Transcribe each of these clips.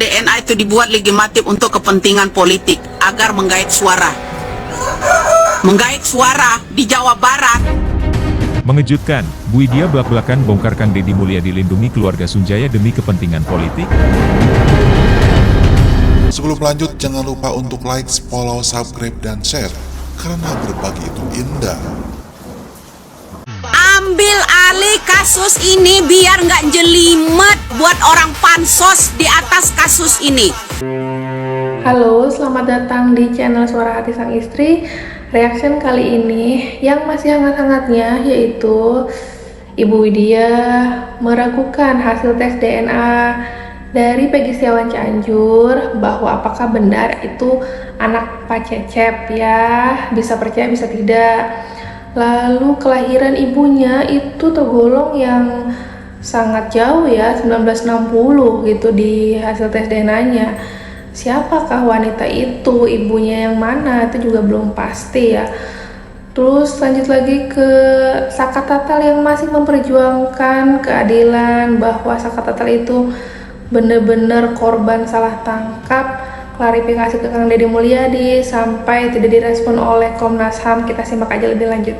DNA itu dibuat legislatif untuk kepentingan politik agar menggait suara. Menggait suara di Jawa Barat. Mengejutkan, Bu Widya belak-belakan bongkar Kang Deddy Mulyadi lindungi keluarga Sunjaya demi kepentingan politik. Sebelum lanjut, jangan lupa untuk like, follow, subscribe, dan share. Karena berbagi itu indah. Ambil alih kasus ini biar nggak jelimet buat orang pansos di atas kasus ini. Halo, selamat datang di channel Suara Hati Sang Istri. Reaction kali ini yang masih hangat-hangatnya yaitu Ibu Widya meragukan hasil tes DNA dari Peggy Setiawan Cianjur bahwa apakah benar itu anak Pak Cecep ya, bisa percaya bisa tidak. Lalu kelahiran ibunya itu tergolong yang sangat jauh ya, 1960 gitu di hasil tes DNA-nya. Siapakah wanita itu, ibunya yang mana, itu juga belum pasti ya. Terus lanjut lagi ke Saka Tatal yang masih memperjuangkan keadilan bahwa Saka Tatal itu benar-benar korban salah tangkap. Klarifikasi ke Kang Deddy Mulyadi sampai tidak direspon oleh Komnas HAM. Kita simak aja lebih lanjut.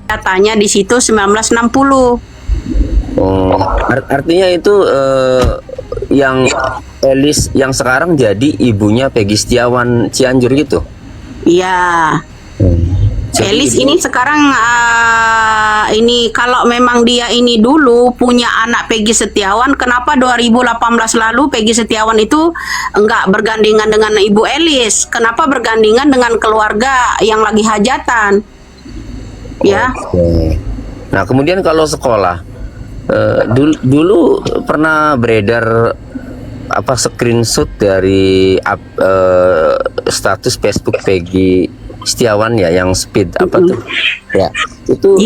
Katanya di situ 1960. Artinya itu yang Elis yang sekarang jadi ibunya Peggy Setiawan Cianjur gitu? Iya. Elis ini sekarang ini kalau memang dia ini dulu punya anak Peggy Setiawan, kenapa 2018 lalu Peggy Setiawan itu enggak bergandengan dengan Ibu Elis? Kenapa bergandengan dengan keluarga yang lagi hajatan? Ya. Oke. Nah, kemudian kalau sekolah dulu pernah beredar apa screenshot dari status Facebook Peggy Setiawan ya yang speed apa tuh ya itu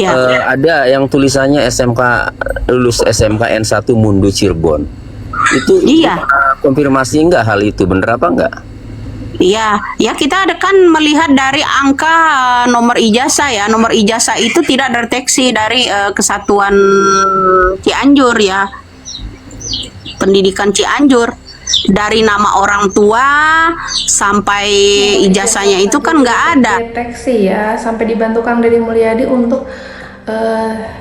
ada yang tulisannya lulus SMK N1 Mundu Cirebon itu konfirmasi enggak hal itu bener apa enggak? Iya, ya kita ada kan melihat dari angka nomor ijazah ya. Nomor ijazah itu tidak terdeteksi dari Kesatuan Cianjur ya. Pendidikan Cianjur. Dari nama orang tua sampai ijazahnya itu kan nggak ada. Deteksi ya, sampai dibantu Kang Deddy Mulyadi untuk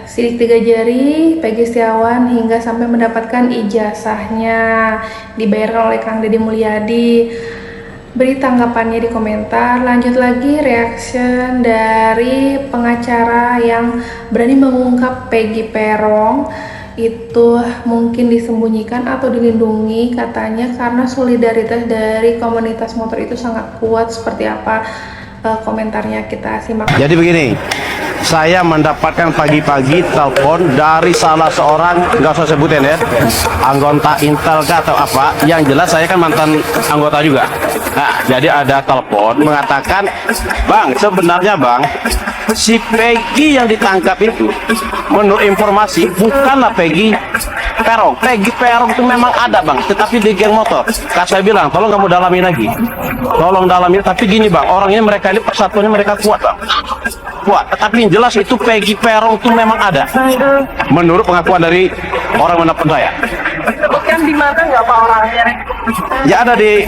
sidik 3 jari Peggy Setiawan hingga sampai mendapatkan ijazahnya dibayarkan oleh Kang Deddy Mulyadi. Beri tanggapannya di komentar. Lanjut lagi reaction dari pengacara yang berani mengungkap Peggy Peron itu mungkin disembunyikan atau dilindungi katanya karena solidaritas dari komunitas motor itu sangat kuat. Seperti apa komentarnya, kita simak. Jadi begini, saya mendapatkan pagi-pagi telepon dari salah seorang, nggak usah sebutin ya, anggota Intel atau apa, yang jelas saya kan mantan anggota juga. Nah, jadi ada telepon mengatakan, Bang, sebenarnya Bang, si Peggy yang ditangkap itu, menurut informasi, bukanlah Peggy Peron. Peggy Peron itu memang ada Bang, tetapi di geng motor. Saya bilang, tolong kamu dalami lagi. Tolong dalami, tapi gini Bang, orangnya mereka ini persatuannya mereka kuat Bang. Kuat, tetapi yang jelas itu Peggy Peron itu memang ada. Menurut pengakuan dari orang menelpon saya. Bukan di mana nggak Pak orangnya? Ya ada di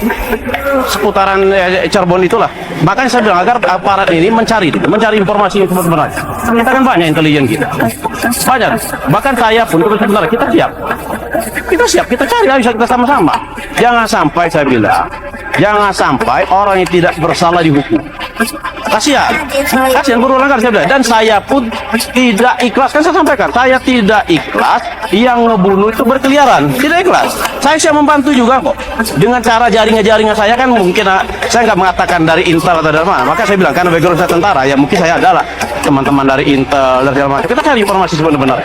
seputaran Cirebon itulah. Makanya saya bilang agar aparat ini mencari informasi yang sebenarnya. Kita kan banyak intelijen kita, banyak. Bahkan saya pun sebenarnya kita siap, kita cari lah, bisa kita sama-sama. Jangan sampai saya bilang, jangan sampai orang yang tidak bersalah dihukum. Kasihan berulang kali saya bilang. Dan saya pun tidak ikhlas, kan saya sampaikan, saya tidak ikhlas yang ngebunuh itu berkeliaran, tidak ikhlas. Saya siap membantu juga kok dengan cara jaringan saya kan mungkin saya nggak mengatakan dari Intel atau dari mana, maka saya bilang karena background saya tentara ya mungkin saya adalah teman-teman dari Intel dari mana, kita cari informasi sebenarnya.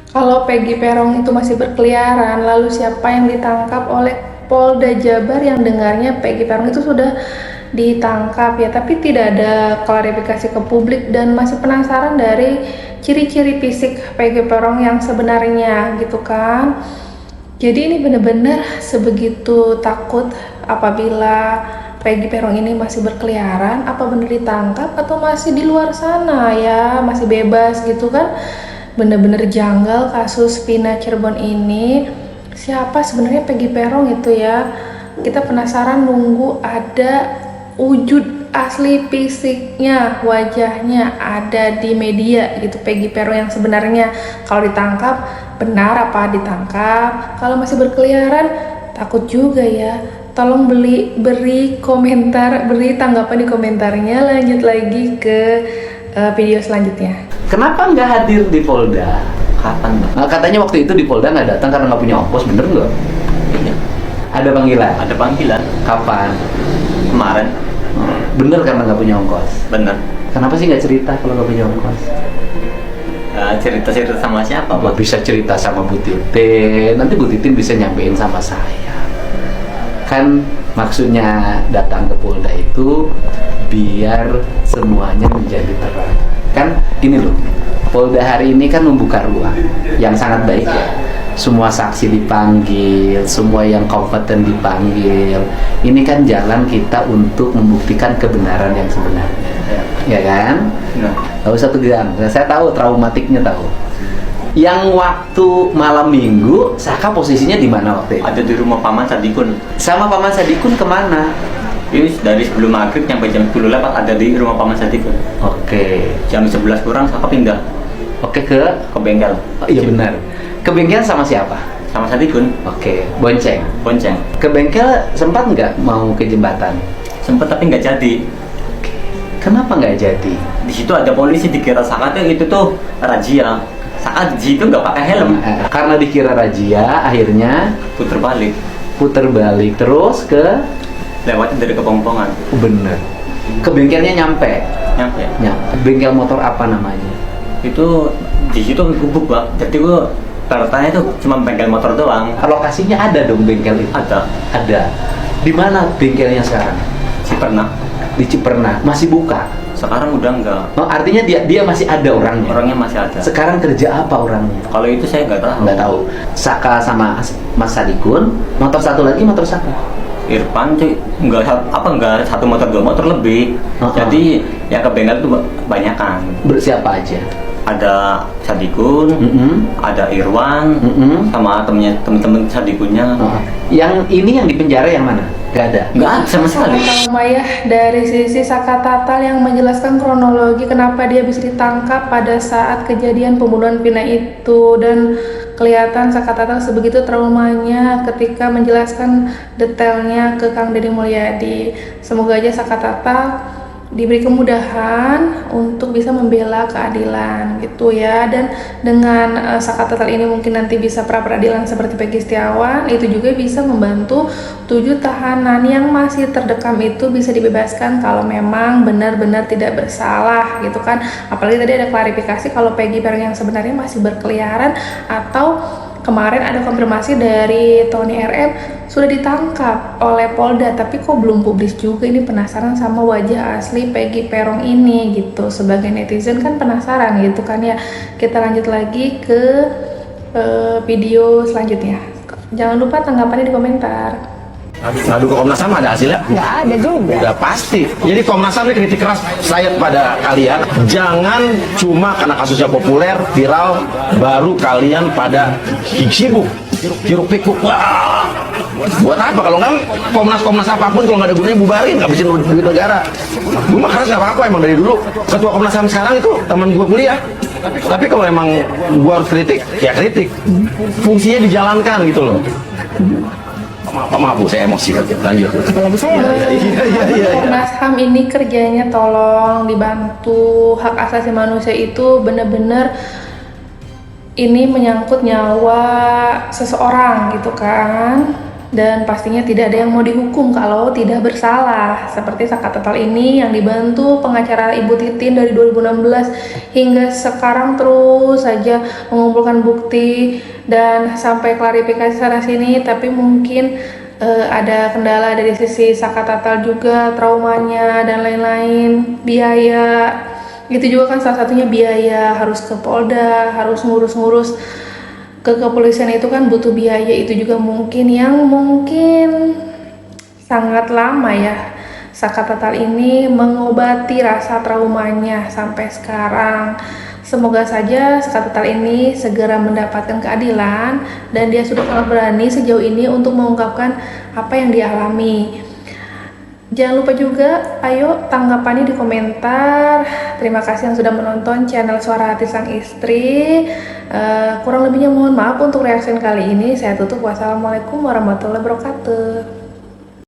Kalau Peggy Peron itu masih berkeliaran, lalu siapa yang ditangkap oleh Polda Jabar yang dengarnya Peggy Peron itu sudah ditangkap ya, tapi tidak ada klarifikasi ke publik dan masih penasaran dari ciri-ciri fisik Peggy Peron yang sebenarnya gitu kan. Jadi ini benar-benar sebegitu takut apabila Peggy Peron ini masih berkeliaran, apa benar ditangkap atau masih di luar sana ya, masih bebas gitu kan. Benar-benar janggal kasus Vina Cirebon ini. siapa sebenarnya Peggy Peron itu ya. Kita penasaran nunggu ada wujud asli fisiknya, wajahnya ada di media gitu, Peggy Peron yang sebenarnya. Kalau ditangkap, benar apa ditangkap? Kalau masih berkeliaran, takut juga ya. Tolong beri komentar, beri tanggapan di komentarnya. Lanjut lagi ke video selanjutnya. Kenapa nggak hadir di Polda? Kapan, Bang? Nah, katanya waktu itu di Polda nggak datang karena nggak punya ongkos, bener nggak? Iya. Ada panggilan? Ada panggilan Kapan? kemarin. Bener karena nggak punya ongkos? Bener. Kenapa sih nggak cerita kalau nggak punya ongkos? Cerita-cerita sama siapa, Apa Pak? bisa cerita sama Bu Titin? Nanti Bu Titin bisa nyampein sama saya. Kan maksudnya datang ke Polda itu biar semuanya menjadi terang. Kan ini loh, Polda hari ini kan membuka ruang yang sangat baik ya. Semua saksi dipanggil, semua yang kompeten dipanggil. Ini kan jalan kita untuk membuktikan kebenaran yang sebenarnya, ya kan? Nah, Gak usah tegang. Saya tahu traumatiknya tahu. Yang waktu malam minggu, Saka posisinya di mana waktu itu? ada di rumah Paman Sadikun. Sama Paman Sadikun kemana? Ini dari sebelum maghrib sampai jam 10 lewat ada di rumah Paman Sadikun. Oke, Jam 11 kurang Saka pindah oke ke ke bengkel. oh, iya benar. Ke bengkel sama siapa? Sama Sadikun, Oke, bonceng. bonceng. Ke bengkel sempat nggak mau ke jembatan? Sempet tapi nggak jadi. Kenapa nggak jadi? Di situ ada polisi, dikira Saka tuh itu tuh razia. Saka di situ nggak pakai helm, Karena dikira razia, akhirnya puter balik, puter balik terus ke lewat dari Kepompongan. bener. Ke bengkelnya nyampe. Nyampe. Bengkel motor apa namanya? Itu di situ gubuk, Pak. Jadi gua pertanyaan itu cuma bengkel motor doang. Lokasinya ada dong bengkel itu. Ada Ada. Di mana bengkelnya sekarang? si pernah. Di Ciperna. Masih buka. Sekarang udah enggak. Oh, artinya dia masih ada orangnya. Orangnya masih ada. Sekarang kerja apa orangnya? Kalau itu saya nggak tahu. Nggak tahu. Saka sama Mas Sadikun. Motor satu lagi motor Saka. Irfan cuy, nggak satu motor, dua motor lebih. Jadi yang ke bengkel itu banyakan. Bersiapa aja? Ada Sadikun, ada Irwan, sama temen-temen Sadikunnya. Yang ini yang di penjara yang mana? Gak ada. Nggak ada sama sekali. Trauma ya dari sisi Saka Tatal yang menjelaskan kronologi kenapa dia bisa ditangkap pada saat kejadian pembunuhan Vina itu, dan kelihatan Saka Tatal sebegitu traumanya ketika menjelaskan detailnya ke Kang Deddy Mulyadi. Semoga aja Saka Tatal diberi kemudahan untuk bisa membela keadilan gitu ya, dan dengan Saka Tatal ini mungkin nanti bisa pra peradilan seperti Peggy Setiawan, itu juga bisa membantu 7 tahanan yang masih terdekam itu bisa dibebaskan kalau memang benar-benar tidak bersalah gitu kan. Apalagi tadi ada klarifikasi kalau Peggy Peron yang sebenarnya masih berkeliaran, atau kemarin ada konfirmasi dari Tony RM sudah ditangkap oleh Polda tapi kok belum publis juga. Ini penasaran sama wajah asli Peggy Peron ini gitu. Sebagai netizen kan penasaran gitu kan ya. Kita lanjut lagi ke video selanjutnya. Jangan lupa tanggapannya di komentar. Ngadu ke Komnas HAM ada hasilnya? Nggak ada juga. Udah pasti. Jadi Komnas HAM ini kritik keras saya kepada kalian. Jangan cuma karena kasusnya populer, viral, baru kalian pada sibuk. Hiruk pikuk. Wah, buat apa? Kalau nggak Komnas apapun kalau nggak ada gunanya bubarin, ngabisin duit negara. Gue mah keras nggak apa-apa emang dari dulu. Ketua Komnas HAM sekarang itu teman gue kuliah. Tapi kalau emang gue harus kritik, ya kritik. Fungsinya dijalankan gitu loh. Maaf Bu, saya emosi. Lanjut. Komnas HAM ini kerjanya tolong dibantu. Hak asasi manusia itu benar-benar ini menyangkut nyawa seseorang gitu kan, dan pastinya tidak ada yang mau dihukum kalau tidak bersalah. Seperti Saka Tatal ini yang dibantu pengacara Ibu Titin dari 2016 hingga sekarang terus saja mengumpulkan bukti dan sampai klarifikasi sana sini, tapi mungkin ada kendala dari sisi Saka Tatal juga, traumanya dan lain-lain, biaya. Itu juga kan salah satunya biaya, harus ke Polda, harus ngurus-ngurus ke kepolisian itu kan butuh biaya. Itu juga mungkin sangat lama ya. Saka Tatal ini mengobati rasa traumanya sampai sekarang. Semoga saja Skatutal ini segera mendapatkan keadilan dan dia sudah sangat berani sejauh ini untuk mengungkapkan apa yang dia alami. Jangan lupa juga, ayo tanggapannya di komentar. Terima kasih yang sudah menonton channel Suara Hati Sang Istri. Kurang lebihnya mohon maaf untuk reaction kali ini. Saya tutup. Wassalamualaikum warahmatullahi wabarakatuh.